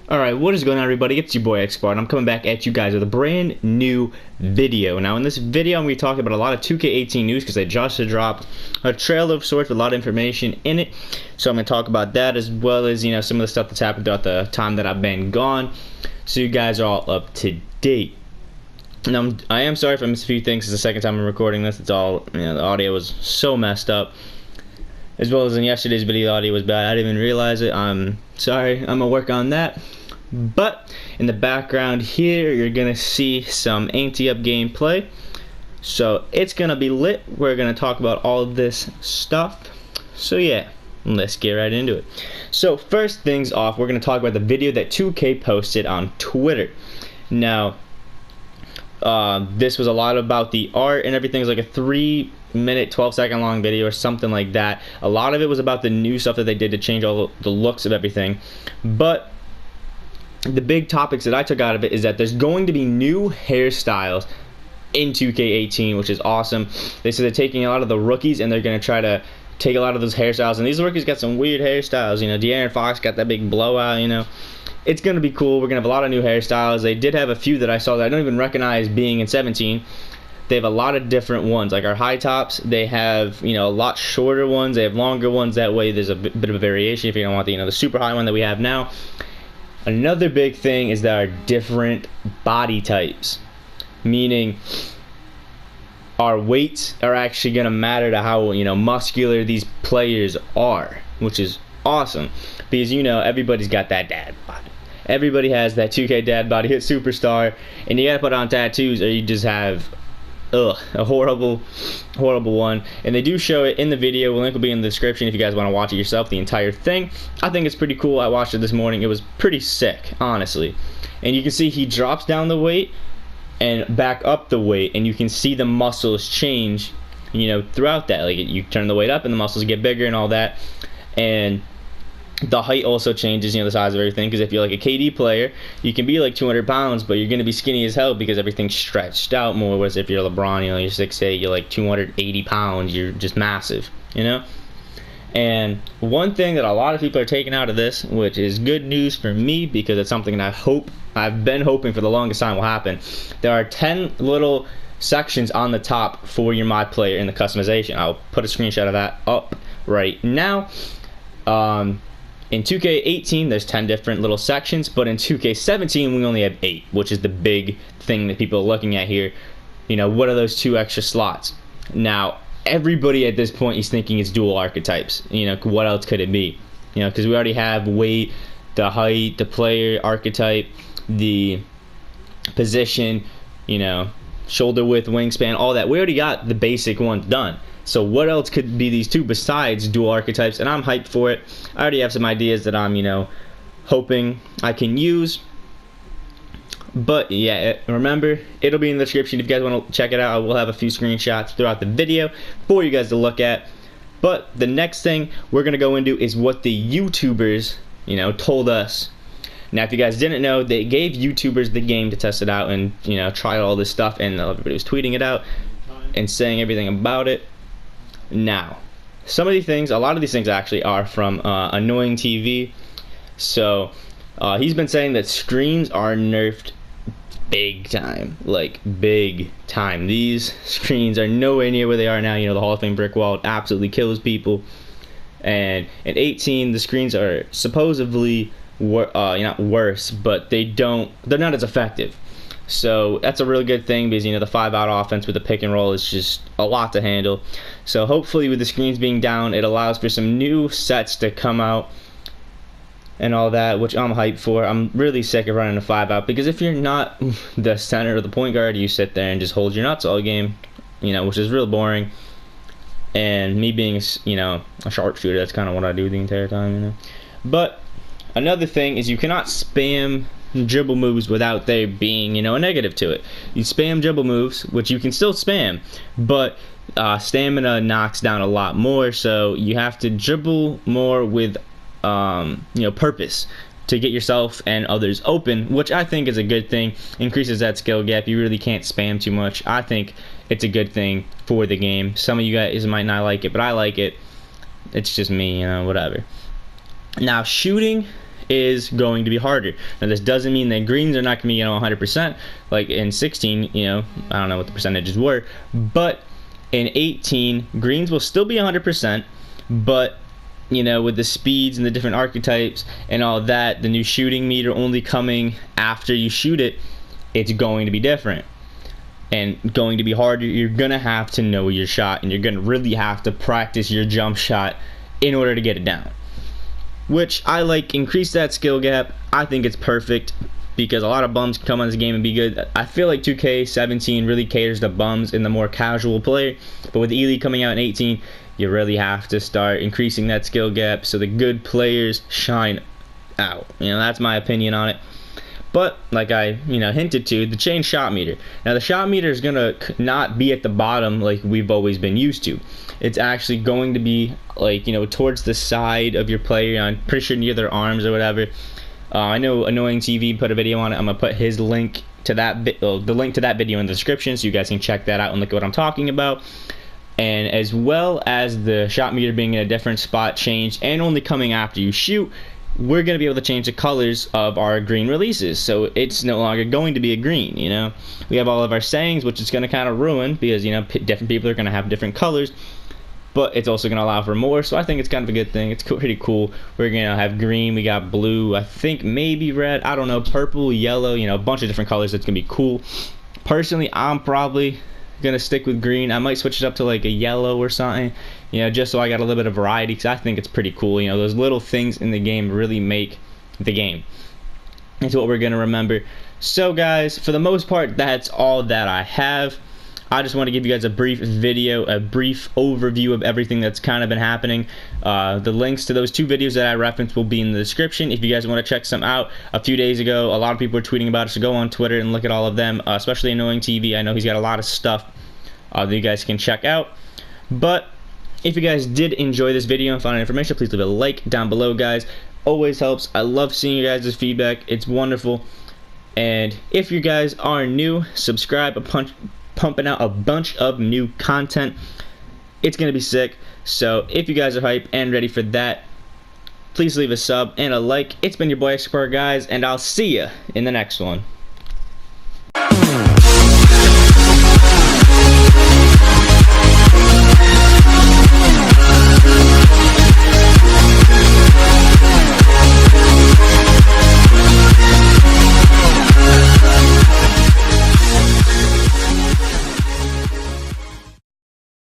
Alright, what is going on, everybody? It's your boy X-Bar, and I'm coming back at you guys with a brand new video. Now in this video I'm going to be talking about a lot of 2K18 news because they just dropped a trailer of sorts with a lot of information in it. So I'm going to talk about that as well as, some of the stuff that's happened throughout the time that I've been gone, so you guys are all up to date. Now I am sorry if I missed a few things. It's the second time I'm recording this. It's all, the audio was so messed up. As well as in yesterday's video, the audio was bad. I didn't even realize it. I'm sorry. I'm going to work on that. But in the background here, you're going to see some anti-up gameplay. So it's going to be lit. We're going to talk about all of this stuff. So yeah, let's get right into it. So first things off, we're going to talk about the video that 2K posted on Twitter. Now, this was a lot about the art and everything. It was like a 3-minute, 12-second long video or something like that. A lot of it was about the new stuff that they did to change all the looks of everything. But the big topics that I took out of it is that there's going to be new hairstyles in 2K18, which is awesome. They said they're taking a lot of the rookies and they're going to try to take a lot of those hairstyles. And these rookies got some weird hairstyles. De'Aaron Fox got that big blowout, It's going to be cool. We're going to have a lot of new hairstyles. They did have a few that I saw that I don't even recognize being in 17. They have a lot of different ones. Like our high tops, they have, a lot shorter ones. They have longer ones. That way there's a bit of a variation if you don't want the super high one that we have now. Another big thing is there are different body types, meaning our weights are actually going to matter to how, muscular these players are, which is awesome because, everybody's got that dad body. Everybody has that 2K dad body, hit superstar, and you got to put on tattoos or you just have a horrible one. And they do show it in the video. The link will be in the description if you guys want to watch it yourself, the entire thing. I think it's pretty cool. I watched it this morning. It was pretty sick, honestly. And you can see he drops down the weight and back up the weight, and you can see the muscles change, throughout that. Like you turn the weight up and the muscles get bigger and all that. And the height also changes, the size of everything, because if you're like a KD player, you can be like 200 pounds, but you're going to be skinny as hell because everything's stretched out more, whereas if you're LeBron, you're 6'8", you're like 280 pounds, you're just massive, And one thing that a lot of people are taking out of this, which is good news for me because it's something that I've been hoping for the longest time will happen. There are 10 little sections on the top for your My Player in the customization. I'll put a screenshot of that up right now. In 2K18, there's 10 different little sections, but in 2K17, we only have 8, which is the big thing that people are looking at here. What are those 2 extra slots? Now, everybody at this point is thinking it's dual archetypes. What else could it be? Because we already have weight, the height, the player archetype, the position, shoulder width, wingspan, all that. We already got the basic ones done. So what else could be these 2 besides dual archetypes? And I'm hyped for it. I already have some ideas that I'm, hoping I can use. But yeah, remember, it'll be in the description if you guys want to check it out. I will have a few screenshots throughout the video for you guys to look at. But the next thing we're going to go into is what the YouTubers, told us. Now, if you guys didn't know, they gave YouTubers the game to test it out and, try all this stuff. And everybody was tweeting it out and saying everything about it. Now, some of these things, a lot of these things actually are from AnnoyingTV. So, he's been saying that screens are nerfed big time. Like, big time. These screens are nowhere near where they are now. The Hall of Fame brick wall absolutely kills people. And in 18, the screens are supposedly, not worse, but they're not as effective. So that's a really good thing because, the 5-out offense with the pick and roll is just a lot to handle. So hopefully with the screens being down, it allows for some new sets to come out and all that, which I'm hyped for. I'm really sick of running a 5-out because if you're not the center or the point guard, you sit there and just hold your nuts all game, which is real boring. And me being, a sharpshooter, that's kind of what I do the entire time, But another thing is you cannot spam dribble moves without there being, a negative to it. You spam dribble moves, which you can still spam, but stamina knocks down a lot more, so you have to dribble more with, purpose to get yourself and others open, which I think is a good thing. Increases that skill gap. You really can't spam too much. I think it's a good thing for the game. Some of you guys might not like it, but I like it. It's just me, whatever. Now, shooting is going to be harder. Now this doesn't mean that greens are not going to be 100%, like in 16, I don't know what the percentages were, but in 18 greens will still be 100%, but with the speeds and the different archetypes and all that, the new shooting meter only coming after you shoot it, it's going to be different and going to be harder. You're gonna have to know your shot, and you're gonna really have to practice your jump shot in order to get it down, which I like. Increase that skill gap. I think it's perfect because a lot of bums can come on this game and be good. I feel like 2K17 really caters to bums and the more casual player, but with E-League coming out in 18, you really have to start increasing that skill gap so the good players shine out. That's my opinion on it. But like I hinted to, the change shot meter. Now the shot meter is gonna not be at the bottom like we've always been used to. It's actually going to be like towards the side of your player. I'm pretty sure near their arms or whatever. I know AnnoyingTV put a video on it. I'm gonna put his link to that the link to that video in the description so you guys can check that out and look at what I'm talking about. And as well as the shot meter being in a different spot changed and only coming after you shoot, we're going to be able to change the colors of our green releases, so it's no longer going to be a green. We have all of our sayings, which is going to kind of ruin because different people are going to have different colors, but it's also going to allow for more, so I think it's kind of a good thing. It's pretty cool. We're going to have green, we got blue, I think maybe red, I don't know, purple, yellow, a bunch of different colors. That's going to be cool. Personally, I'm probably gonna stick with green. I might switch it up to like a yellow or something, just so I got a little bit of variety, because I think it's pretty cool. Those little things in the game really make the game. That's what we're gonna remember. So guys, for the most part, that's all that I have. I just want to give you guys a brief video, a brief overview of everything that's kind of been happening. The links to those 2 videos that I referenced will be in the description if you guys want to check some out. A few days ago, a lot of people were tweeting about it, so go on Twitter and look at all of them, especially AnnoyingTV. I know he's got a lot of stuff that you guys can check out. But if you guys did enjoy this video and found information, please leave a like down below, guys. Always helps. I love seeing you guys' feedback. It's wonderful. And if you guys are new, subscribe. Pumping out a bunch of new content. It's gonna be sick. So if you guys are hyped and ready for that, please leave a sub and a like. It's been your boy Expert, guys, and I'll see ya in the next one.